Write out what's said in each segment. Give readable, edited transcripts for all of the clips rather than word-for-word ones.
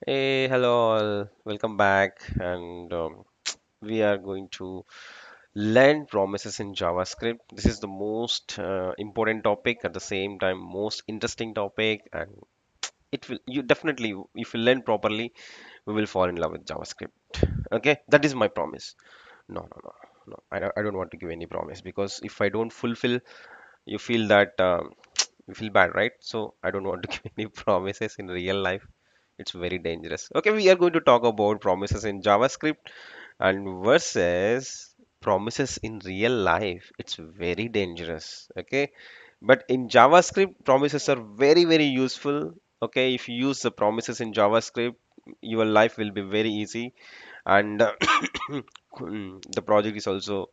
Hey, hello all. Welcome back. And we are going to learn promises in JavaScript. This is the most important topic, at the same time, most interesting topic. And it will, you definitely, if you learn properly, we will fall in love with JavaScript. Okay, that is my promise. No, no, no, no. I don't want to give any promise because if I don't fulfill, you feel that you feel bad, right? So I don't want to give any promises in real life. It's very dangerous. Okay, we are going to talk about promises in JavaScript and versus promises in real life. It's very dangerous. Okay, but in JavaScript, promises are very, very useful. Okay, if you use the promises in JavaScript, your life will be very easy, and the project is also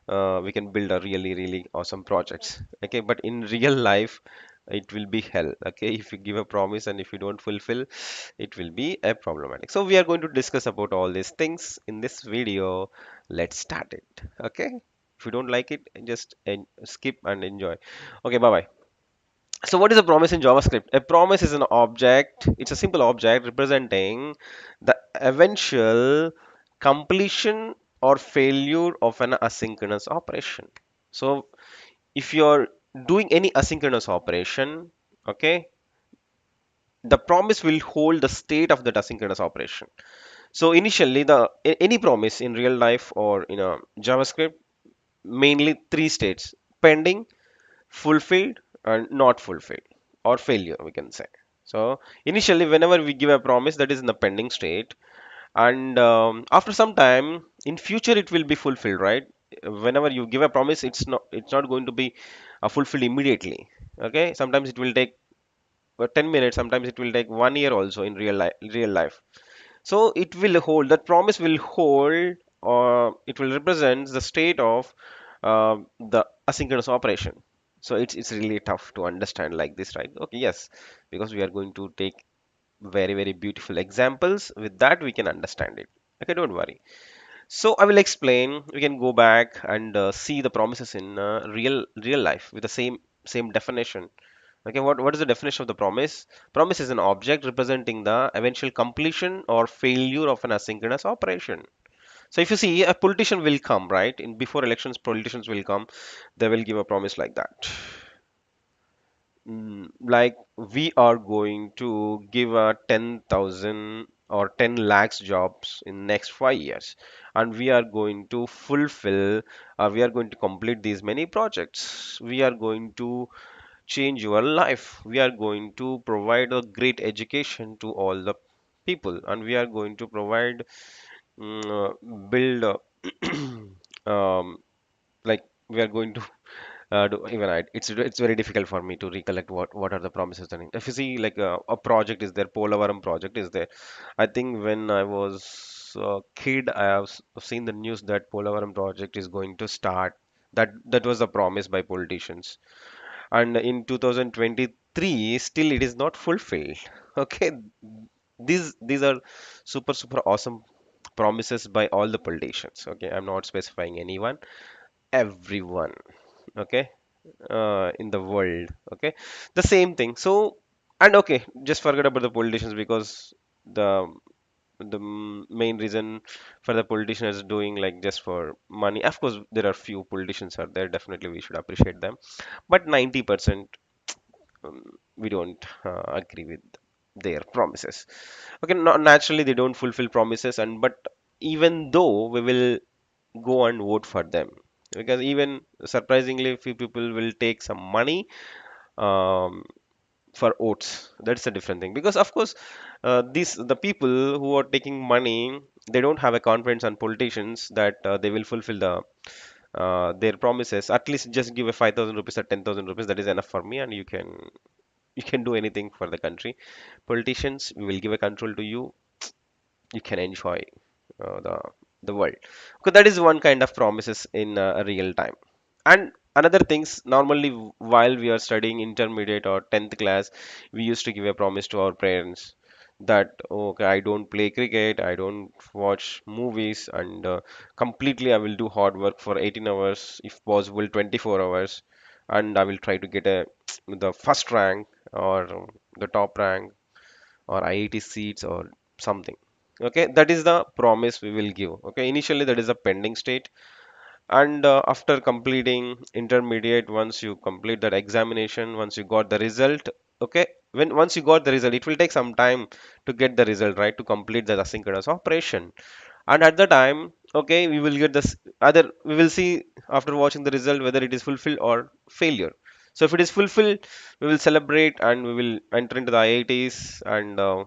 we can build a really really awesome projects. Okay, but in real life it will be hell. Okay, if you give a promise and if you don't fulfill, it will be a problematic. So we are going to discuss about all these things in this video. Let's start it. Okay, if you don't like it, just skip and enjoy. Okay, bye bye. So what is a promise in JavaScript? A promise is an object. It's a simple object representing the eventual completion or failure of an asynchronous operation. So if you're doing any asynchronous operation, okay, the promise will hold the state of that asynchronous operation. So initially, any promise in real life or in a JavaScript, mainly three states: pending, fulfilled, and not fulfilled, or failure, we can say. So initially, whenever we give a promise, that is in the pending state, and after some time in future, it will be fulfilled, right? Whenever you give a promise, it's not going to be fulfilled immediately. Okay, sometimes it will take 10 minutes, sometimes it will take 1 year also in real life. So it will hold, that promise will hold, or it will represent the state of the asynchronous operation. So it's really tough to understand like this, right? Okay, yes, because we are going to take very very beautiful examples. With that we can understand it. Okay, don't worry. So I will explain. We can go back and see the promises in real life with the same definition. Okay, what is the definition of the promise? Promise is an object representing the eventual completion or failure of an asynchronous operation. So if you see, a politician will come, right? In before elections, politicians will come. They will give a promise like that. Like we are going to give a 10,000 or 10 lakhs jobs in next 5 years, and we are going to fulfill, we are going to complete these many projects. We are going to change your life. We are going to provide a great education to all the people, and we are going to provide, build, um, like we are going to even it's very difficult for me to recollect what are the promises. And if you see, like a project is there, Polavaram project is there. I think when I was a kid, I have seen the news that Polavaram project is going to start. That was a promise by politicians, and in 2023 still it is not fulfilled. Okay, these are super awesome promises by all the politicians. Okay, I'm not specifying anyone, everyone. Okay, in the world. Okay, the same thing. So, and okay, just forget about the politicians, because the main reason for the politicians doing like just for money. Of course there are few politicians are there, definitely we should appreciate them, but 90% we don't agree with their promises. Okay, naturally they don't fulfill promises, and but even though we will go and vote for them, because even surprisingly few people will take some money um, for votes. That's a different thing, because of course these the people who are taking money, they don't have a confidence on politicians that they will fulfill their promises. At least just give a 5,000 rupees or 10,000 rupees, that is enough for me, and you can do anything for the country. Politicians, we will give a control to you. You can enjoy the world. Okay, that is one kind of promises in a real time. And another things, normally while we are studying intermediate or 10th class, we used to give a promise to our parents that okay, I don't play cricket, I don't watch movies, and completely I will do hard work for 18 hours, if possible 24 hours, and I will try to get a the first rank or the top rank or IIT seats or something. Okay, that is the promise we will give. Okay, initially that is a pending state, and after completing intermediate, once you complete that examination, once you got the result, okay, when once you got the result, it will take some time to get the result, right, to complete the asynchronous operation. And at the time, okay, we will get this other, we will see after watching the result whether it is fulfilled or failure. So if it is fulfilled, we will celebrate and we will enter into the IITs, and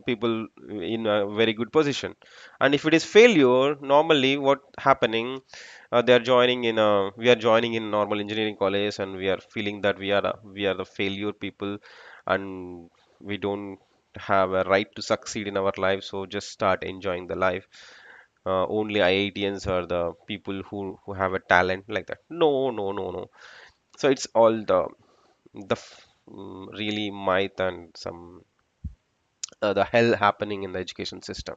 people in a very good position. And if it is failure, normally what happening, they are joining in a, we are joining in normal engineering college, and we are feeling that we are the failure people, and we don't have a right to succeed in our life, so just start enjoying the life. Only IITians are the people who have a talent like that. No, no, no, no. So it's all really myth and some the hell happening in the education system.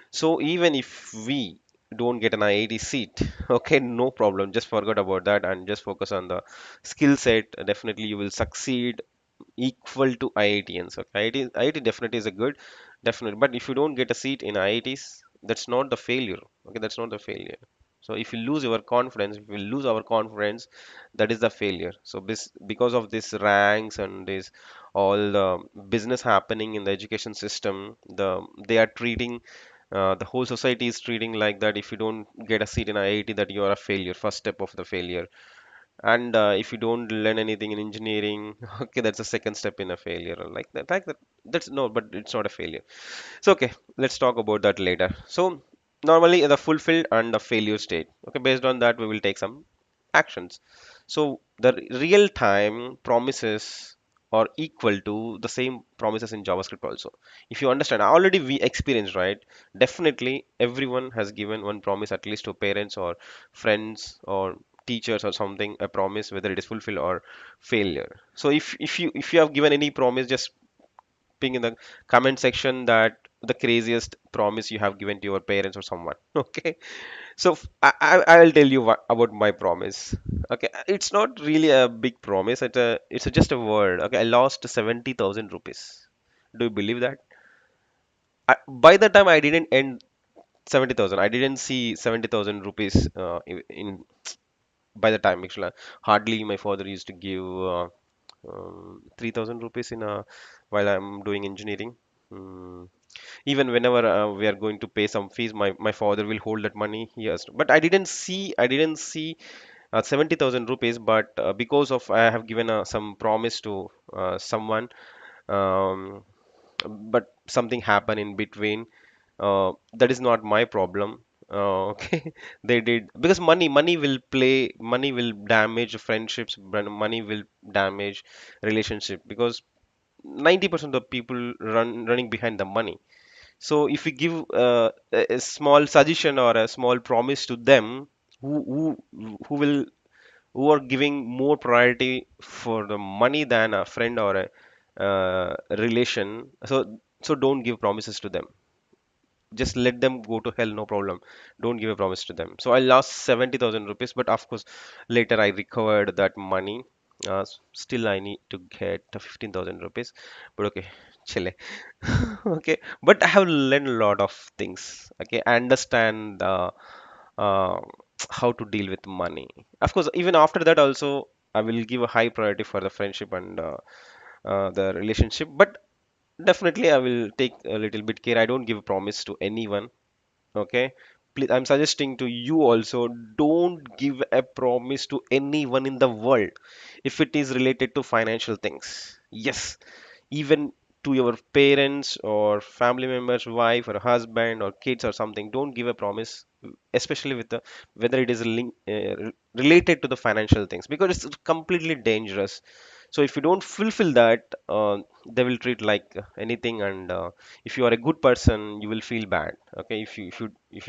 So even if we don't get an IIT seat, okay, no problem. Just forget about that and just focus on the skill set. Definitely you will succeed equal to IITians. Okay, IIT definitely is a good, definitely. But if you don't get a seat in IITs, that's not the failure. Okay, that's not the failure. So if you lose your confidence, if we lose our confidence, that is the failure. So this, because of this ranks and this all the business happening in the education system, they are treating the whole society is treating like that. If you don't get a seat in IIT, that you are a failure, first step of the failure. And if you don't learn anything in engineering, okay, that's a second step in a failure, like that, like that. That's no, but it's not a failure. So okay, let's talk about that later. So normally the fulfilled and the failure state, okay, based on that we will take some actions. So the real time promises are equal to the same promises in JavaScript also. If you understand, already we experienced, right? Definitely everyone has given one promise at least to parents or friends or teachers or something, a promise, whether it is fulfilled or failure. So if you have given any promise, just ping in the comment section that the craziest promise you have given to your parents or someone. Okay, so I'll tell you what, about my promise. Okay, it's not really a big promise. Just a word. Okay, I lost 70,000 rupees. Do you believe that? By the time I didn't end 70,000, I didn't see 70,000 rupees in by the time actually. Hardly my father used to give 3,000 rupees in a, while I'm doing engineering. Mm, Even whenever we are going to pay some fees, my father will hold that money. Yes, but I didn't see 70,000 rupees. But because of I have given some promise to someone, um, but something happened in between. That is not my problem. Okay, they did, because money will damage friendships, money will damage relationship, because 90% of people running behind the money. So if we give a small suggestion or a small promise to them, who will, who are giving more priority for the money than a friend or a relation, so don't give promises to them. Just let them go to hell, no problem. Don't give a promise to them. So I lost 70,000 rupees, but of course later I recovered that money. Still I need to get 15,000 rupees, but okay, chile. Okay, but I have learned a lot of things. Okay, I understand uh, how to deal with money. Of course, even after that also, I will give a high priority for the friendship and the relationship. But definitely, I will take a little bit care. I don't give a promise to anyone. Okay, please, I'm suggesting to you also, don't give a promise to anyone in the world if it is related to financial things. Yes, even to your parents or family members, wife or husband or kids or something, don't give a promise, especially with the, whether it is related to the financial things, because it's completely dangerous. So if you don't fulfill that, they will treat like anything. And if you are a good person, you will feel bad. Okay, if you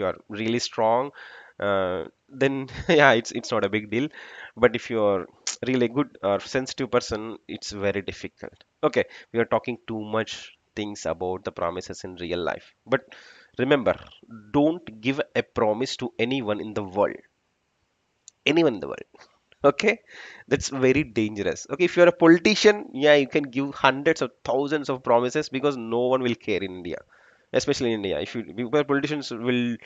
are really strong, then yeah, it's not a big deal. But if you are really good or sensitive person, it's very difficult. Okay, we are talking too much things about the promises in real life. But remember, don't give a promise to anyone in the world. Anyone in the world. Okay, that's very dangerous. Okay, if you're a politician, yeah, you can give hundreds of thousands of promises because no one will care in India. especially in India. If you Where politicians will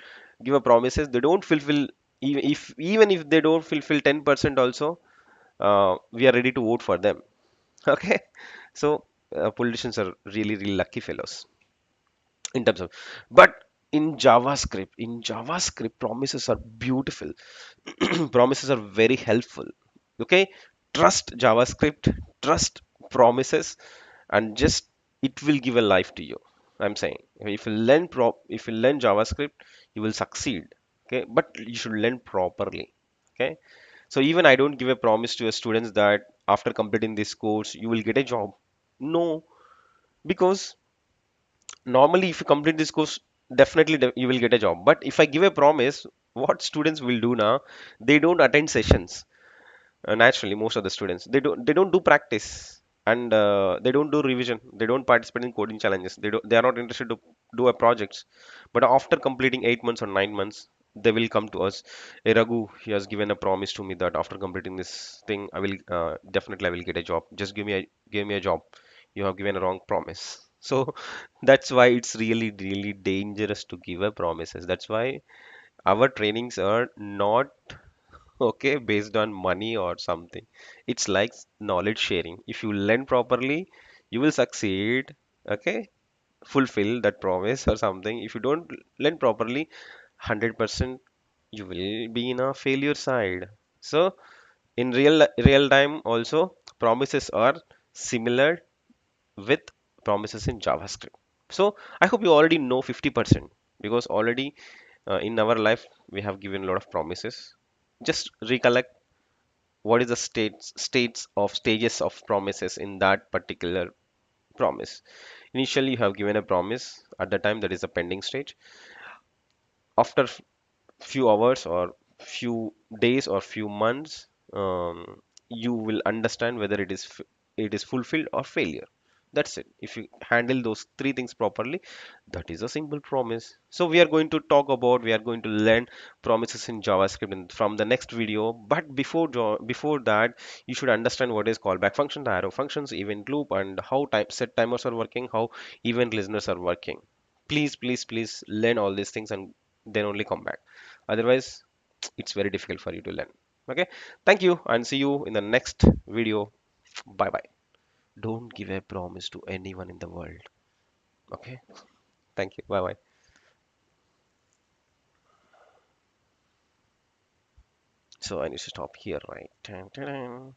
give a promises, they don't fulfill. Even if they don't fulfill 10% also, we are ready to vote for them. Okay, so politicians are really really lucky fellows in terms of. But in JavaScript, promises are beautiful. Promises are very helpful. Okay, trust JavaScript, trust promises, and just it will give a life to you. I'm saying if you learn JavaScript, you will succeed. Okay, but you should learn properly. Okay, so even I don't give a promise to a students that after completing this course you will get a job. No, because normally if you complete this course, definitely you will get a job. But if I give a promise, what students will do now, they don't attend sessions. Naturally, most of the students, they don't do practice, and they don't do revision, they don't participate in coding challenges, they are not interested to do a projects. But after completing 8 months or 9 months, they will come to us. Hey Raghu, he has given a promise to me that after completing this thing, I will definitely I will get a job. Just give me a job. You have given a wrong promise. So that's why it's really really dangerous to give a promises. That's why our trainings are not okay based on money or something. It's like knowledge sharing. If you learn properly, you will succeed. Okay, fulfill that promise or something. If you don't learn properly, 100% you will be in a failure side. So in real time also, promises are similar with promises in JavaScript. So I hope you already know 50%, because already in our life we have given a lot of promises. Just recollect what is the stages of promises in that particular promise. Initially you have given a promise, at the time that is a pending stage. After few hours or few days or few months, you will understand whether it is fulfilled or failure. That's it. If you handle those three things properly, that is a simple promise. So we are going to learn promises in JavaScript from the next video. But before that, you should understand what is callback function, the arrow functions, event loop, and how type set timers are working, how event listeners are working. Please learn all these things and then only come back. Otherwise, it's very difficult for you to learn. Okay, thank you and see you in the next video. Bye bye. Don't give a promise to anyone in the world. Okay, thank you. Bye bye. So I need to stop here, right? Dun, dun, dun.